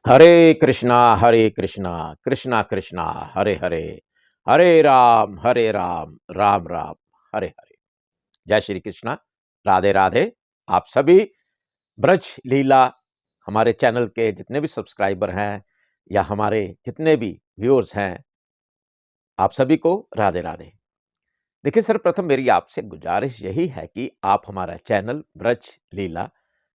हरे कृष्णा कृष्णा कृष्णा हरे हरे, हरे राम राम राम हरे हरे। जय श्री कृष्णा, राधे राधे। आप सभी ब्रज लीला हमारे चैनल के जितने भी सब्सक्राइबर हैं या हमारे जितने भी व्यूअर्स हैं, आप सभी को राधे राधे। देखिए, सर्वप्रथम मेरी आपसे गुजारिश यही है कि आप हमारा चैनल ब्रज लीला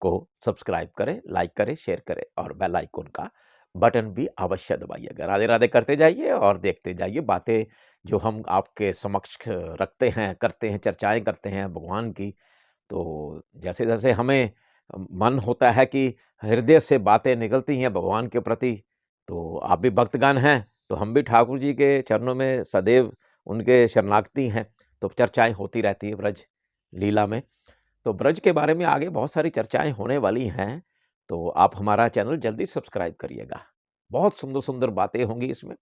को सब्सक्राइब करें, लाइक करें, शेयर करें और बेल आइकन का बटन भी अवश्य दबाइएगा। राधे राधे करते जाइए और देखते जाइए बातें जो हम आपके समक्ष रखते हैं, करते हैं, चर्चाएं करते हैं भगवान की। तो जैसे जैसे हमें मन होता है कि हृदय से बातें निकलती हैं भगवान के प्रति, तो आप भी भक्तगण हैं, तो हम भी ठाकुर जी के चरणों में सदैव उनके शरणागति हैं। तो चर्चाएं होती रहती है ब्रज लीला में। तो ब्रज के बारे में आगे बहुत सारी चर्चाएं होने वाली हैं, तो आप हमारा चैनल जल्दी सब्सक्राइब करिएगा। बहुत सुंदर सुंदर बातें होंगी इसमें।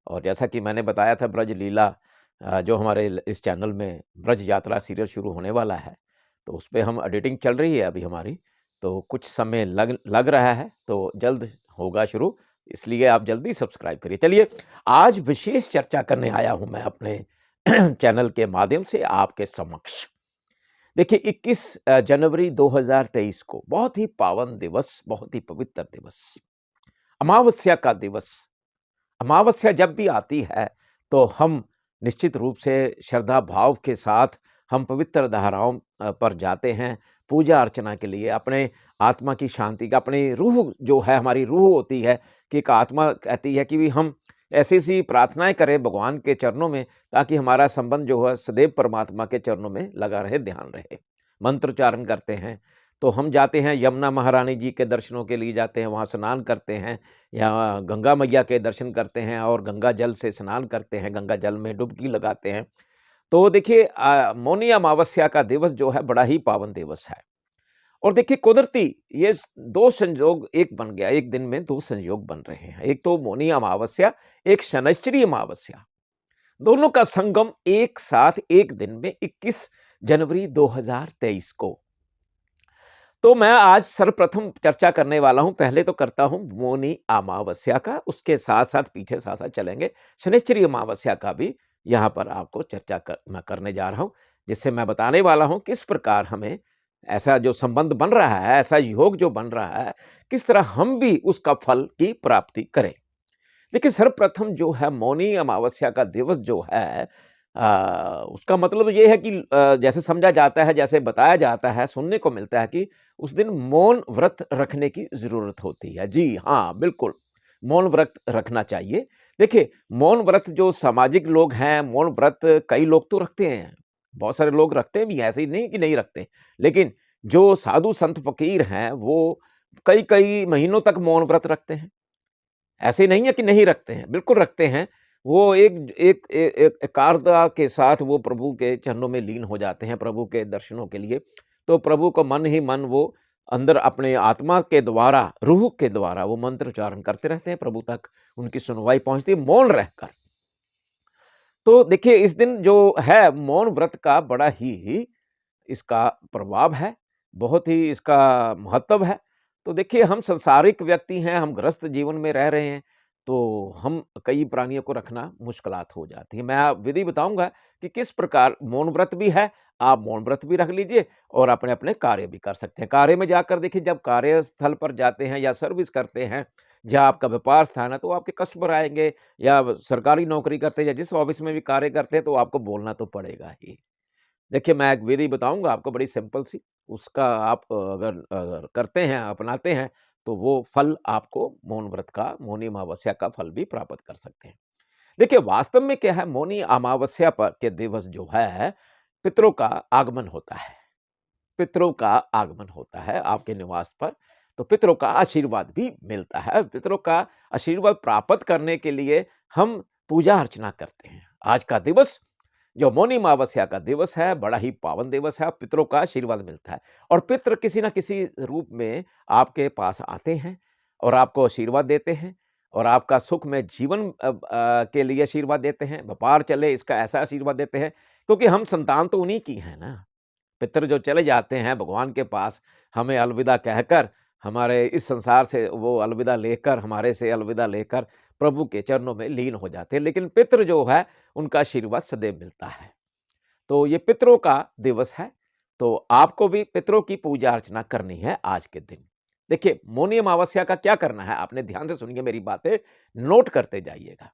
और जैसा कि मैंने बताया था, ब्रज लीला जो हमारे इस चैनल में ब्रज यात्रा सीरियल शुरू होने वाला है, तो उस पे हम एडिटिंग चल रही है अभी हमारी, तो कुछ समय लग रहा है, तो जल्द होगा शुरू, इसलिए आप जल्दी सब्सक्राइब करिए। चलिए, आज विशेष चर्चा करने आया हूं मैं अपने चैनल के माध्यम से आपके समक्ष। देखिए, 21 जनवरी 2023 को बहुत ही पावन दिवस, बहुत ही पवित्र दिवस, अमावस्या का दिवस। अमावस्या जब भी आती है तो हम निश्चित रूप से श्रद्धा भाव के साथ हम पवित्र धाराओं पर जाते हैं पूजा अर्चना के लिए, अपने आत्मा की शांति का, अपनी रूह जो है, हमारी रूह होती है कि एक आत्मा कहती है कि भी हम ऐसी सी प्रार्थनाएं करें भगवान के चरणों में, ताकि हमारा संबंध जो है सदैव परमात्मा के चरणों में लगा रहे, ध्यान रहे। मंत्रोच्चारण करते हैं, तो हम जाते हैं यमुना महारानी जी के दर्शनों के लिए जाते हैं, वहाँ स्नान करते हैं, या गंगा मैया के दर्शन करते हैं और गंगा जल से स्नान करते हैं, गंगा जल में डुबकी लगाते हैं। तो देखिए, मौनी अमावस्या का दिवस जो है बड़ा ही पावन दिवस है। और देखिए, कुदरती ये दो संयोग एक बन गया, एक दिन में दो संयोग बन रहे हैं। एक तो मौनी अमावस्या, एक शनैश्चरी अमावस्या, दोनों का संगम एक साथ एक दिन में 21 जनवरी 2023 को। तो मैं आज सर्वप्रथम चर्चा करने वाला हूं, पहले तो करता हूं मौनी अमावस्या का, उसके साथ साथ पीछे साथ साथ चलेंगे शनिश्चरी अमावस्या का भी यहां पर आपको चर्चा मैं करने जा रहा हूं, जिससे मैं बताने वाला हूं किस प्रकार हमें ऐसा जो संबंध बन रहा है, ऐसा योग जो बन रहा है, किस तरह हम भी उसका फल की प्राप्ति करें। देखिए, सर्वप्रथम जो है मौनी अमावस्या का दिवस जो है, उसका मतलब ये है कि जैसे समझा जाता है, जैसे बताया जाता है, सुनने को मिलता है कि उस दिन मौन व्रत रखने की ज़रूरत होती है। जी हाँ, बिल्कुल, मौन व्रत रखना चाहिए। देखिए, मौन व्रत जो सामाजिक लोग हैं, मौन व्रत कई लोग तो रखते हैं, बहुत सारे लोग रखते भी हैं, ऐसे ही नहीं कि नहीं रखते। लेकिन जो साधु संत फ़कीर हैं, वो कई-कई महीनों तक मौन व्रत रखते हैं। ऐसे नहीं है कि नहीं रखते हैं, बिल्कुल रखते हैं। वो एक एक ए एक एकाग्रता के साथ वो प्रभु के चरणों में लीन हो जाते हैं, प्रभु के दर्शनों के लिए। तो प्रभु को मन ही मन वो अंदर अपने आत्मा के द्वारा, रूह के द्वारा वो मंत्र उच्चारण करते रहते हैं, प्रभु तक उनकी सुनवाई पहुँचती है मौन रहकर। तो देखिए, इस दिन जो है मौन व्रत का बड़ा ही इसका प्रभाव है, बहुत ही इसका महत्व है। तो देखिए, हम सांसारिक व्यक्ति हैं, हम गृहस्थ जीवन में रह रहे हैं, तो हम कई प्राणियों को रखना मुश्किलात हो जाती है। मैं विधि बताऊँगा कि किस प्रकार मौन व्रत भी है, आप मौन व्रत भी रख लीजिए और अपने-अपने कार्य भी कर सकते हैं। कार्य में जाकर देखिए, जब कार्यस्थल पर जाते हैं या सर्विस करते हैं, जहाँ आपका व्यापार स्थान है, तो आपके कस्टमर आएँगे, या सरकारी नौकरी करते हैं या जिस ऑफ़िस में भी कार्य करते हैं, तो आपको बोलना तो पड़ेगा ही। देखिए, मैं एक विधि बताऊँगा आपको बड़ी सिंपल सी, उसका आप अगर अगर करते हैं, अपनाते हैं, तो वो फल आपको मौन व्रत का, मौनी अमावस्या का फल भी प्राप्त कर सकते हैं। देखिए, वास्तव में क्या है, मौनी अमावस्या पर के दिवस जो है, पितरों का आगमन होता है। पितरों का आगमन होता है आपके निवास पर, तो पितरों का आशीर्वाद भी मिलता है। पितरों का आशीर्वाद प्राप्त करने के लिए हम पूजा अर्चना करते हैं। आज का दिवस जो मौनी अमावस्या का दिवस है, बड़ा ही पावन दिवस है, पितरों का आशीर्वाद मिलता है। और पितृ किसी न किसी रूप में आपके पास आते हैं और आपको आशीर्वाद देते हैं, और आपका सुखमय जीवन के लिए आशीर्वाद देते हैं, व्यापार चले इसका ऐसा आशीर्वाद देते हैं, क्योंकि हम संतान तो उन्हीं की हैं ना। पितर जो चले जाते हैं भगवान के पास, हमें अलविदा कहकर, हमारे इस संसार से वो अलविदा लेकर, हमारे से अलविदा लेकर प्रभु के चरणों में लीन हो जाते हैं। लेकिन पितृ जो है, उनका आशीर्वाद सदैव मिलता है। तो ये पितरों का दिवस है, तो आपको भी पितरों की पूजा अर्चना करनी है आज के दिन। देखिए, मौनी अमावस्या का क्या करना है, आपने ध्यान से सुनिए मेरी बातें, नोट करते जाइएगा।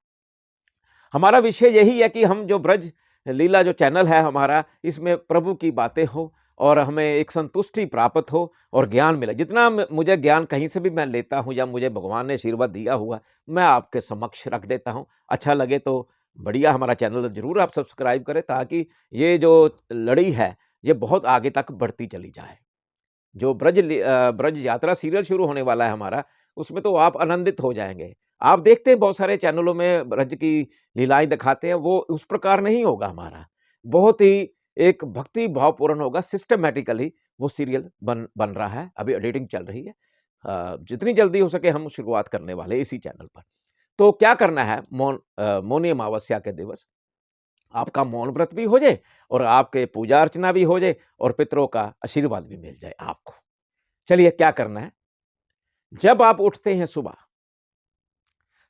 हमारा विषय यही है कि हम जो ब्रज लीला जो चैनल है हमारा, इसमें प्रभु की बातें हो और हमें एक संतुष्टि प्राप्त हो और ज्ञान मिले। जितना मुझे ज्ञान कहीं से भी मैं लेता हूँ या मुझे भगवान ने आशीर्वाद दिया हुआ, मैं आपके समक्ष रख देता हूँ। अच्छा लगे तो बढ़िया, हमारा चैनल ज़रूर आप सब्सक्राइब करें, ताकि ये जो लड़ी है, ये बहुत आगे तक बढ़ती चली जाए। जो ब्रज यात्रा सीरियल शुरू होने वाला है हमारा, उसमें तो आप आनंदित हो जाएँगे। आप देखते हैं बहुत सारे चैनलों में ब्रज की लीलाएँ दिखाते हैं, वो उस प्रकार नहीं होगा हमारा। बहुत ही एक भक्ति भावपूर्ण होगा, सिस्टमैटिकली वो सीरियल बन रहा है, अभी एडिटिंग चल रही है। जितनी जल्दी हो सके हम शुरुआत करने वाले हैं इसी चैनल पर। तो क्या करना है, मौनी अमावस्या के दिवस आपका मौन व्रत भी हो जाए और आपके पूजा अर्चना भी हो जाए और पितरों का आशीर्वाद भी मिल जाए आपको। चलिए क्या करना है, जब आप उठते हैं सुबह,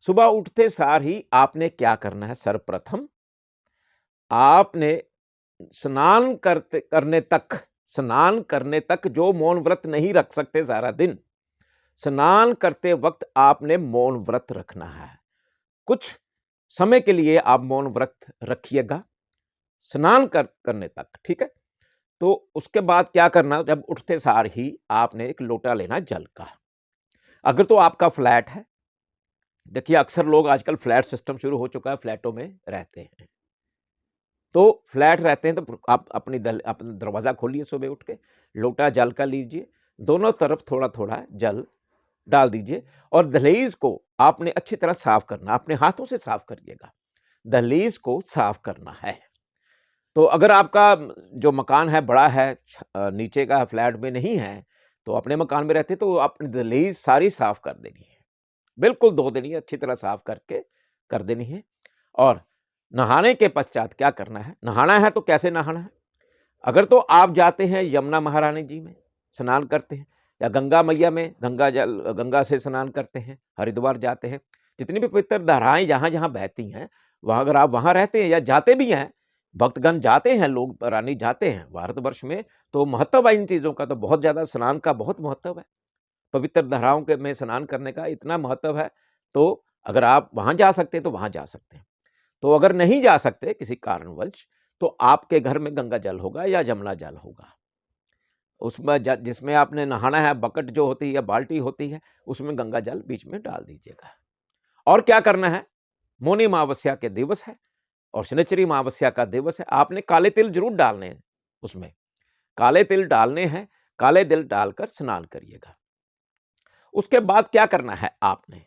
सुबह उठते सार ही आपने क्या करना है, सर्वप्रथम आपने स्नान करने तक जो मौन व्रत नहीं रख सकते सारा दिन, स्नान करते वक्त आपने मौन व्रत रखना है। कुछ समय के लिए आप मौन व्रत रखिएगा स्नान करने तक, ठीक है। तो उसके बाद क्या करना, जब उठते सार ही आपने एक लोटा लेना जल का। अगर तो आपका फ्लैट है, देखिए अक्सर लोग आजकल फ्लैट सिस्टम शुरू हो चुका है, फ्लैटों में रहते हैं। तो फ्लैट रहते हैं तो आप अपना दरवाजा खोलिए, सुबह उठ के लोटा जल का लीजिए, दोनों तरफ थोड़ा थोड़ा जल डाल दीजिए और दहलीज को आपने अच्छी तरह साफ करना, अपने हाथों से साफ करिएगा, दहलीज को साफ करना है। तो अगर आपका जो मकान है बड़ा है, नीचे का फ्लैट में नहीं है, तो अपने मकान में रहते तो अपनी दहलीज सारी साफ कर देनी है, बिल्कुल धो देनी है, अच्छी तरह साफ करके कर देनी है। और नहाने के पश्चात क्या करना है, नहाना है तो कैसे नहाना है, अगर तो आप जाते हैं यमुना महारानी जी में स्नान करते हैं, या गंगा मैया में गंगा से स्नान करते हैं, हरिद्वार जाते हैं, जितनी भी पवित्र धाराएं जहाँ जहाँ बहती हैं, वहाँ अगर आप वहाँ रहते हैं या जाते भी हैं, भक्तगण जाते हैं, लोग रानी जाते हैं भारतवर्ष में, तो महत्व है इन चीज़ों का, तो बहुत ज़्यादा स्नान का बहुत महत्व है, पवित्र धाराओं के में स्नान करने का इतना महत्व है। तो अगर आप वहाँ जा सकते हैं तो वहाँ जा सकते हैं। तो अगर नहीं जा सकते किसी कारणवश, तो आपके घर में गंगा जल होगा या यमुना जल होगा, उसमें जिसमें आपने नहाना है, बकेट जो होती है या बाल्टी होती है, उसमें गंगा जल बीच में डाल दीजिएगा। और क्या करना है, मौनी अमावस्या के दिवस है और शनिचरी अमावस्या का दिवस है, आपने काले तिल जरूर डालने हैं, उसमें काले तिल डालने हैं, काले तिल डालकर स्नान करिएगा। उसके बाद क्या करना है, आपने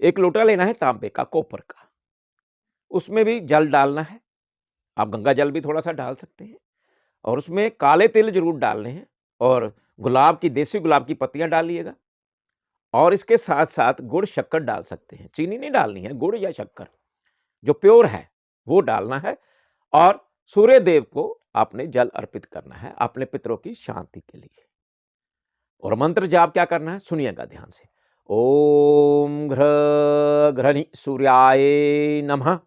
एक लोटा लेना है तांबे का, कॉपर का, उसमें भी जल डालना है, आप गंगा जल भी थोड़ा सा डाल सकते हैं और उसमें काले तिल जरूर डालने हैं और गुलाब की, देसी गुलाब की पत्तियां डालिएगा और इसके साथ साथ गुड़ शक्कर डाल सकते हैं, चीनी नहीं डालनी है, गुड़ या शक्कर जो प्योर है वो डालना है और सूर्य देव को आपने जल अर्पित करना है अपने पितरों की शांति के लिए। और मंत्र जाप क्या करना है, सुनिएगा ध्यान से, ओम घृ सूर्याय नमः,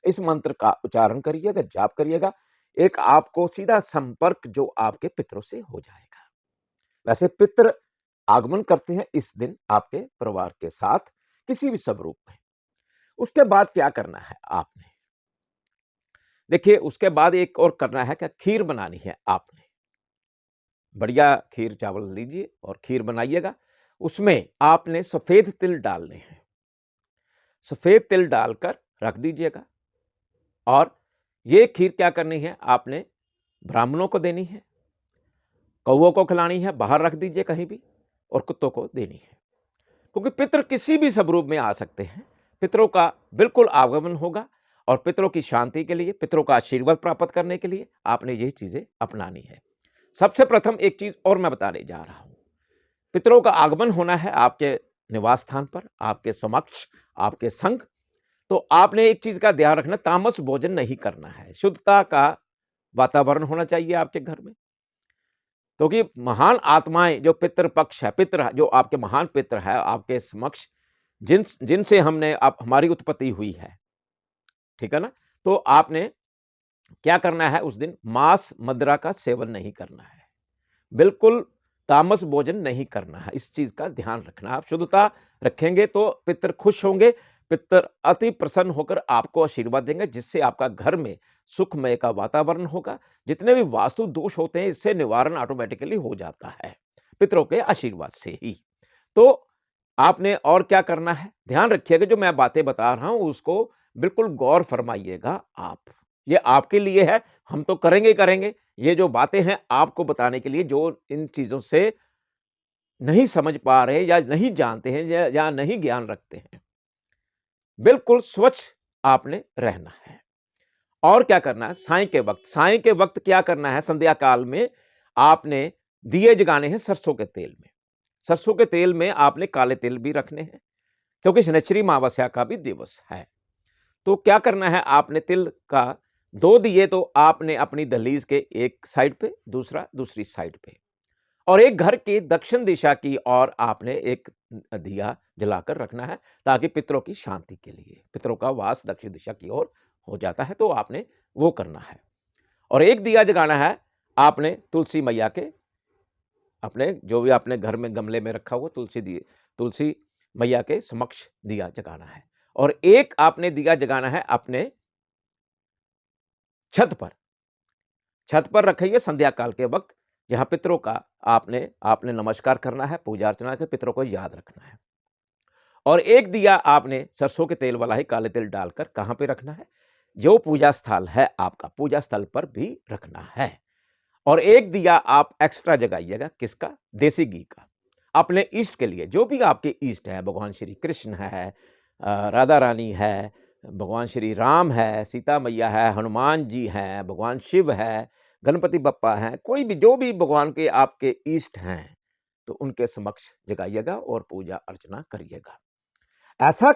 इस मंत्र का उच्चारण करिएगा, जाप करिएगा, एक आपको सीधा संपर्क जो आपके पितरों से हो जाएगा। वैसे पितर आगमन करते हैं इस दिन आपके परिवार के साथ किसी भी स्वरूप में। उसके बाद क्या करना है आपने, देखिए उसके बाद एक और करना है, क्या खीर बनानी है आपने, बढ़िया खीर चावल लीजिए और खीर बनाइएगा, उसमें आपने सफेद तिल डालने हैं, सफेद तिल डालकर रख दीजिएगा और ये खीर क्या करनी है, आपने ब्राह्मणों को देनी है, कौओं को खिलानी है, बाहर रख दीजिए कहीं भी, और कुत्तों को देनी है, क्योंकि पितर किसी भी स्वरूप में आ सकते हैं, पितरों का बिल्कुल आगमन होगा और पितरों की शांति के लिए, पितरों का आशीर्वाद प्राप्त करने के लिए आपने ये चीजें अपनानी है। सबसे प्रथम एक चीज और मैं बताने जा रहा हूं, पितरों का आगमन होना है आपके निवास स्थान पर, आपके समक्ष, आपके संग, तो आपने एक चीज का ध्यान रखना, तामस भोजन नहीं करना है, शुद्धता का वातावरण होना चाहिए आपके घर में। क्योंकि महान आत्माएं जो पितृ पक्ष है, पितृ जो आपके महान पितृ है आपके समक्ष, जिनसे हमने आप हमारी उत्पत्ति हुई है, ठीक है ना। तो आपने क्या करना है, उस दिन मांस मदिरा का सेवन नहीं करना है, बिल्कुल तामस भोजन नहीं करना है। इस चीज का ध्यान रखना। आप शुद्धता रखेंगे तो पितर खुश होंगे, पितर अति प्रसन्न होकर आपको आशीर्वाद देंगे, जिससे आपका घर में सुखमय का वातावरण होगा। जितने भी वास्तु दोष होते हैं इससे निवारण ऑटोमेटिकली हो जाता है पितरों के आशीर्वाद से ही। तो आपने और क्या करना है, ध्यान रखिएगा, जो मैं बातें बता रहा हूं उसको बिल्कुल गौर फरमाइएगा आप। ये आपके लिए है, हम तो करेंगे ही करेंगे। ये जो बातें हैं आपको बताने के लिए, जो इन चीजों से नहीं समझ पा रहे या नहीं जानते हैं या नहीं ज्ञान रखते हैं, बिल्कुल स्वच्छ आपने रहना है। और क्या करना है, सायं के वक्त क्या करना है, संध्या काल में आपने दिए जगाने हैं सरसों के तेल में। सरसों के तेल में आपने काले तिल भी रखने हैं, क्योंकि शनिश्चरी अमावस्या का भी दिवस है। तो क्या करना है, आपने तिल का 2 दिए तो आपने अपनी दहलीज के एक साइड पे, दूसरा दूसरी साइड पे, और एक घर की दक्षिण दिशा की ओर आपने एक दिया जलाकर रखना है, ताकि पितरों की शांति के लिए। पितरों का वास दक्षिण दिशा की ओर हो जाता है, तो आपने वो करना है। और एक दिया जगाना है आपने तुलसी मैया के, अपने जो भी आपने घर में गमले में रखा हुआ तुलसी मैया के समक्ष दिया जगाना है। और एक आपने दिया जगाना है अपने छत पर रखिए संध्या काल के वक्त, जहां पितरों का आपने नमस्कार करना है, पूजा अर्चना कर पितरों को याद रखना है। और एक दिया आपने सरसों के तेल वाला ही काले तिल डालकर कहां पे रखना है, जो पूजा स्थल है आपका, पूजा स्थल पर भी रखना है। और एक दिया आप एक्स्ट्रा जगाइएगा, किसका, देसी घी का, अपने इष्ट के लिए। जो भी आपके इष्ट है, भगवान श्री कृष्ण है, राधा रानी है, भगवान श्री राम है, सीता मैया है, हनुमान जी हैं, भगवान शिव है, गणपति बप्पा हैं, कोई भी जो भी भगवान के आपके इष्ट हैं, तो उनके समक्ष जगाइएगा और पूजा अर्चना करिएगा। ऐसा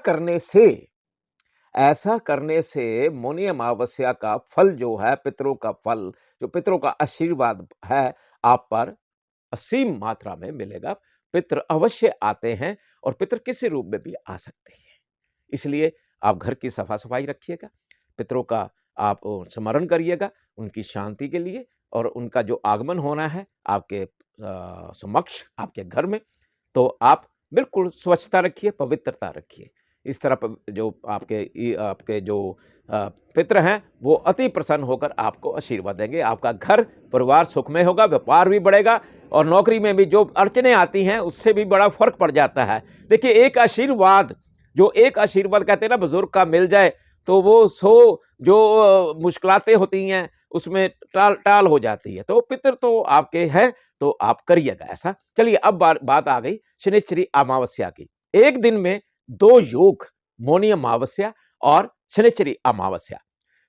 करने से मौनी अमावस्या का फल जो है, पितरों का फल, जो पितरों का आशीर्वाद है आप पर असीम मात्रा में मिलेगा। पितर अवश्य आते हैं और पितर किसी रूप में भी आ सकते हैं। इसलिए आप घर की सफा सफाई रखिएगा, पितरों का आप स्मरण करिएगा उनकी शांति के लिए, और उनका जो आगमन होना है आपके समक्ष, आपके घर में, तो आप बिल्कुल स्वच्छता रखिए, पवित्रता रखिए। इस तरह जो आपके जो पितर हैं वो अति प्रसन्न होकर आपको आशीर्वाद देंगे। आपका घर परिवार सुखमय होगा, व्यापार भी बढ़ेगा, और नौकरी में भी जो अड़चने आती हैं उससे भी बड़ा फर्क पड़ जाता है। देखिए, एक आशीर्वाद कहते हैं ना, बुजुर्ग का मिल जाए तो वो 100 जो मुश्किलातें होती हैं उसमें टाल हो जाती है। तो पितर तो आपके हैं, तो आप करिएगा ऐसा। चलिए, अब बात आ गई शनिश्चरी अमावस्या की। एक दिन में 2 योग, मौनी अमावस्या और शनिश्चरी अमावस्या।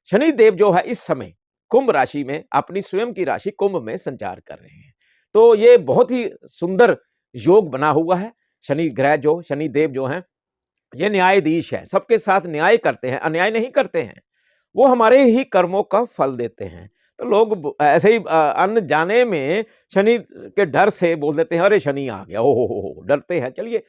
शनिदेव जो है इस समय कुंभ राशि में, अपनी स्वयं की राशि कुंभ में संचार कर रहे हैं। तो ये बहुत ही सुंदर योग बना हुआ है। शनिदेव जो हैं ये न्यायाधीश है, सबके साथ न्याय करते हैं, अन्याय नहीं करते हैं। वो हमारे ही कर्मों का फल देते हैं। तो लोग ऐसे ही अनजाने में शनि के डर से बोल देते हैं, अरे शनि आ गया, हो डरते हैं। चलिए,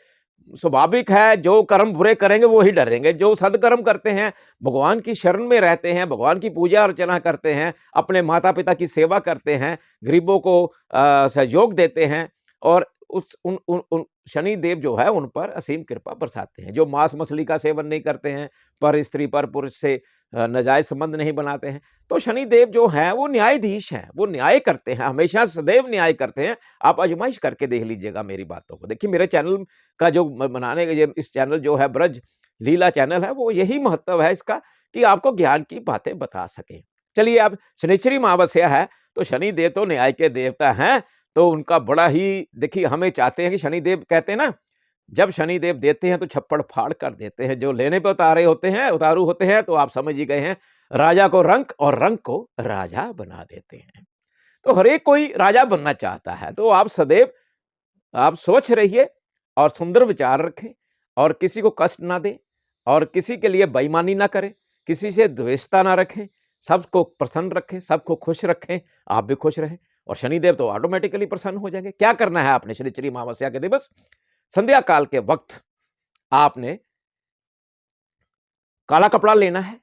स्वाभाविक है, जो कर्म बुरे करेंगे वो ही डरेंगे। जो सदकर्म करते हैं, भगवान की शरण में रहते हैं, भगवान की पूजा अर्चना करते हैं, अपने माता पिता की सेवा करते हैं, गरीबों को सहयोग देते हैं, और उन शनिदेव जो है उन पर असीम कृपा बरसाते हैं। जो मांस मछली का सेवन नहीं करते हैं, पर स्त्री पर पुरुष से नाजायज संबंध नहीं बनाते हैं, तो शनिदेव जो है वो न्यायाधीश हैं, वो न्याय करते हैं, हमेशा सदैव न्याय करते हैं। आप आजमाइश करके देख लीजिएगा मेरी बातों को। देखिए, मेरे चैनल का जो बनाने का इस चैनल जो है ब्रज लीला चैनल है, वो यही महत्व है इसका, कि आपको ज्ञान की बातें बता सके। चलिए, अब शनिश्चरी अमावस्या है, तो शनिदेव तो न्याय के देवता हैं, तो उनका बड़ा ही, देखिए, हमें चाहते हैं कि शनिदेव, कहते हैं ना, जब शनिदेव देते हैं तो छप्पड़ फाड़ कर देते हैं। जो लेने पे उतारू होते हैं, तो आप समझ ही गए हैं, राजा को रंक और रंक को राजा बना देते हैं। तो हर एक कोई राजा बनना चाहता है। तो आप सदैव आप स्वच्छ रहिए और सुंदर विचार रखें, और किसी को कष्ट ना दें, और किसी के लिए बेईमानी ना करें, किसी से द्वेषता ना रखें, सबको प्रसन्न रखें, सबको खुश रखें, आप भी खुश रहें, और शनिदेव तो ऑटोमेटिकली प्रसन्न हो जाएंगे। क्या करना है आपने शनिचरी अमावस्या के दिवस? संध्या काल के वक्त आपने काला कपड़ा लेना है,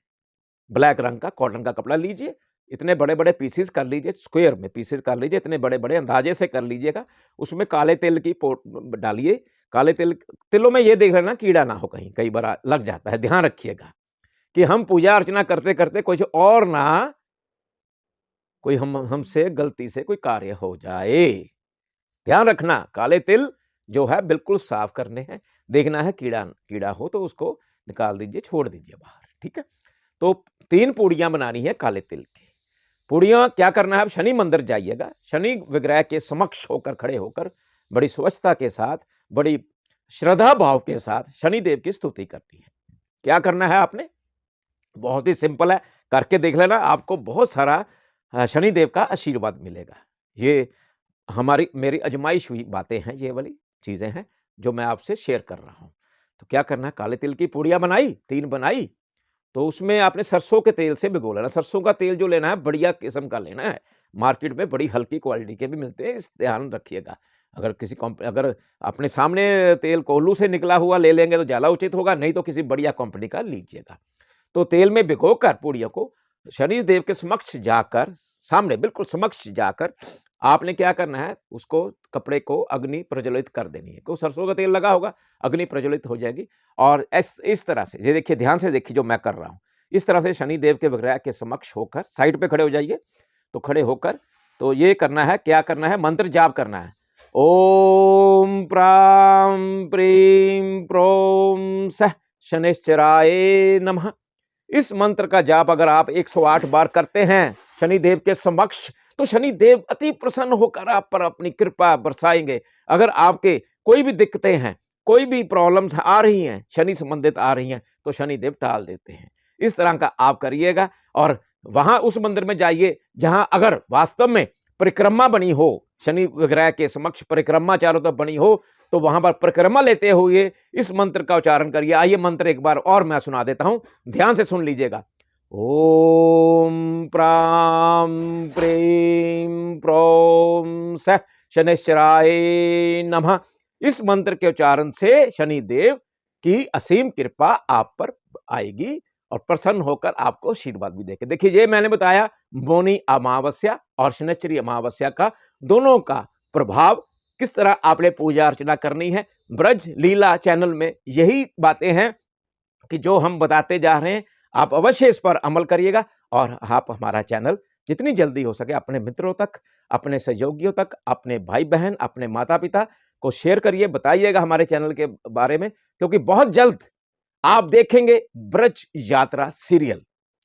ब्लैक रंग का कॉटन का कपड़ा लीजिए, इतने बड़े बड़े पीसेस कर लीजिए, स्क्वायर में पीसेस कर लीजिए, इतने बड़े बड़े अंदाजे से कर लीजिएगा। उसमें काले तिल की डालिए। काले तिलों में ये देख लेना कीड़ा ना हो, कहीं कई बार लग जाता है, ध्यान रखिएगा कि हम पूजा अर्चना करते करते कुछ और ना कोई हमसे गलती से कोई कार्य हो जाए। ध्यान रखना, काले तिल जो है बिल्कुल साफ करने हैं। देखना है कीड़ा हो तो उसको निकाल दीजिए, छोड़ दीजिए बाहर, ठीक है। तो 3 पूड़ियां बनानी है काले तिल की। पूड़ियां क्या करना है, शनि मंदिर जाइएगा, शनि विग्रह के समक्ष होकर खड़े होकर बड़ी स्वच्छता के साथ, बड़ी श्रद्धा भाव के साथ शनिदेव की स्तुति करनी है। क्या करना है आपने? बहुत ही सिंपल है, करके देख लेना, आपको बहुत सारा शनिदेव का आशीर्वाद मिलेगा। ये मेरी अजमाइश हुई बातें हैं, ये वाली चीजें हैं जो मैं आपसे शेयर कर रहा हूं। तो क्या करना है, काले तिल की पूड़ियां बनाई, 3 बनाई, तो उसमें आपने सरसों के तेल से भिगो लेना। सरसों का तेल जो लेना है बढ़िया किस्म का लेना है, मार्केट में बड़ी हल्की क्वालिटी के भी मिलते हैं, इस ध्यान रखिएगा। अगर अपने सामने तेल कोल्हू से निकला हुआ ले लेंगे तो ज़्यादा उचित होगा, नहीं तो किसी बढ़िया कंपनी का लीजिएगा। तो तेल में भिगोकर पूड़ियों को शनिदेव के समक्ष जाकर, सामने बिल्कुल समक्ष जाकर आपने क्या करना है, उसको कपड़े को अग्नि प्रज्वलित कर देनी है। क्योंकि सरसों का तेल लगा होगा, अग्नि प्रज्वलित हो जाएगी। और इस तरह से ये देखिए, ध्यान से देखिए जो मैं कर रहा हूं, इस तरह से शनिदेव के विग्रह के समक्ष होकर साइड पे खड़े हो जाइए। तो खड़े होकर तो ये करना है, क्या करना है, मंत्र जाप करना है। ओम प्रां प्रीं प्रों सः शनिश्चराय नमः। इस मंत्र का जाप अगर आप 108 बार करते हैं शनिदेव के समक्ष, तो शनिदेव अति प्रसन्न होकर आप पर अपनी कृपा बरसाएंगे। अगर आपके कोई भी दिक्कतें हैं, कोई भी प्रॉब्लम्स आ रही हैं, शनि संबंधित आ रही हैं, तो शनिदेव टाल देते हैं। इस तरह का आप करिएगा और वहां उस मंदिर में जाइए जहां अगर वास्तव में परिक्रमा बनी हो, शनि विग्रह के समक्ष परिक्रमा चारों तरफ बनी हो, तो वहां पर परिक्रमा लेते हुए इस मंत्र का उच्चारण करिए। आइए मंत्र एक बार और मैं सुना देता हूं, ध्यान से सुन लीजिएगा। ओम प्रां प्रीं प्रों सः शनिश्चराय नमः। इस मंत्र के उच्चारण से शनिदेव की असीम कृपा आप पर आएगी और प्रसन्न होकर आपको आशीर्वाद भी देंगे। देखिए, ये मैंने बताया मौनी अमावस्या और शनिश्चरी अमावस्या का, दोनों का प्रभाव किस तरह आपने पूजा अर्चना करनी है। ब्रज लीला चैनल में यही बातें हैं कि जो हम बताते जा रहे हैं, आप अवश्य इस पर अमल करिएगा और आप हमारा चैनल जितनी जल्दी हो सके अपने मित्रों तक, अपने सहयोगियों तक, अपने भाई बहन, अपने माता पिता को शेयर करिए, बताइएगा हमारे चैनल के बारे में, क्योंकि बहुत जल्द आप देखेंगे ब्रज यात्रा सीरियल,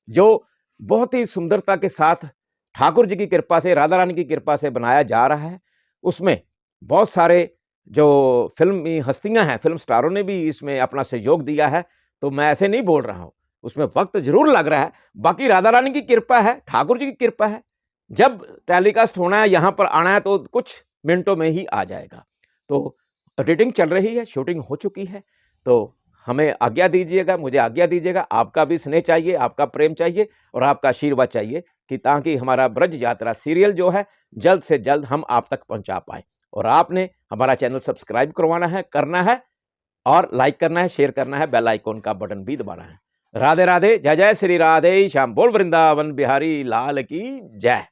जो बहुत ही सुंदरता के साथ ठाकुर जी की कृपा से, राधा रानी की कृपा से बनाया जा रहा है। उसमें बहुत सारे जो फिल्मी हस्तियां हैं, फिल्म स्टारों ने भी इसमें अपना सहयोग दिया है। तो मैं ऐसे नहीं बोल रहा हूं, उसमें वक्त जरूर लग रहा है, बाकी राधा रानी की कृपा है, ठाकुर जी की कृपा है। जब टेलीकास्ट होना है, यहां पर आना है, तो कुछ मिनटों में ही आ जाएगा। तो एडिटिंग चल रही है, शूटिंग हो चुकी है, तो हमें आज्ञा दीजिएगा, मुझे आज्ञा दीजिएगा। आपका भी स्नेह चाहिए, आपका प्रेम चाहिए और आपका आशीर्वाद चाहिए, कि ताकि हमारा ब्रज यात्रा सीरियल जो है जल्द से जल्द हम आप तक पहुंचा पाए। और आपने हमारा चैनल सब्सक्राइब करना है और लाइक करना है, शेयर करना है, बेल आइकॉन का बटन भी दबाना है। राधे राधे, जय जय श्री राधे श्याम। बोल वृंदावन बिहारी लाल की जय।